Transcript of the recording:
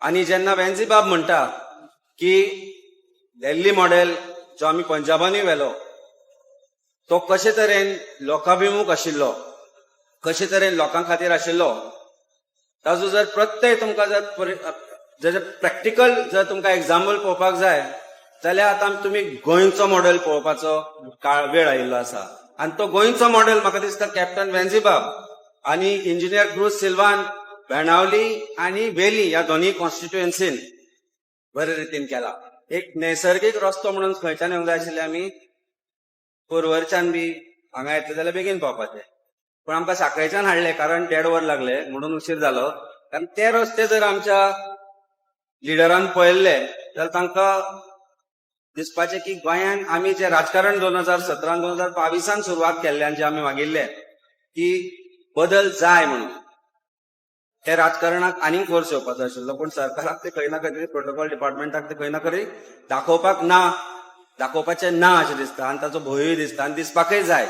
आणि जेन्ना वेन्झीबाब म्हणटा की दिल्ली मॉडेल जो आम्ही पंजाबानूय व्हेलो तो कशे तरेन लोकाभिमुख आशिल्लो, कशे तरेन लोकां खातीर आशिल्लो, ताजो जर प्रत्यय तुमकां जर प्रॅक्टिकल जर तुमकां एक्झाम्पल पळोवपाक जाय जाल्यार आतां तुमी गोंयचो मॉडेल पळोवपाचो वेळ आयिल्लो आसा. आणि तो गोंयचो मॉडेल म्हाका दिसता कॅप्टन वेन्झीबाब आणि इंजिनियर क्रूज सिल्वान बेणावली आणि वेली ह्या दोन्ही कॉन्स्टिट्युएन्सीन बरे रितीन केला. एक नैसर्गिक रस्तो म्हणून खंयच्यान येवंक जाय आशिल्ले आमी पर्वरच्यान बी हांगा येतले जाल्यार बेगीन पावपाचे, पण आमकां साखळेच्यान हाडले कारण 1.5 वर लागले म्हणून उशीर जालो. कारण ते रस्ते जर आमच्या लिडरान पळयल्ले जाल्यार तांकां दिसपाचे की गोंयान आमी जे राजकारण 2017-2022 सुरवात केल्ल्यान जे आमी मागिल्ले की बदल जाय म्हणून त्या राजकारणाक आनीक वर्स येवपाचो आशिल्लो, पण सरकाराक ते खंय ना खंय तरी प्रोटोकॉल डिपार्टमेंटाक ते खंय ना खंय दाखोवपाचे ना अशें दिसता आणि ताचो भंयूय दिसता आणि दिसपाकय जाय.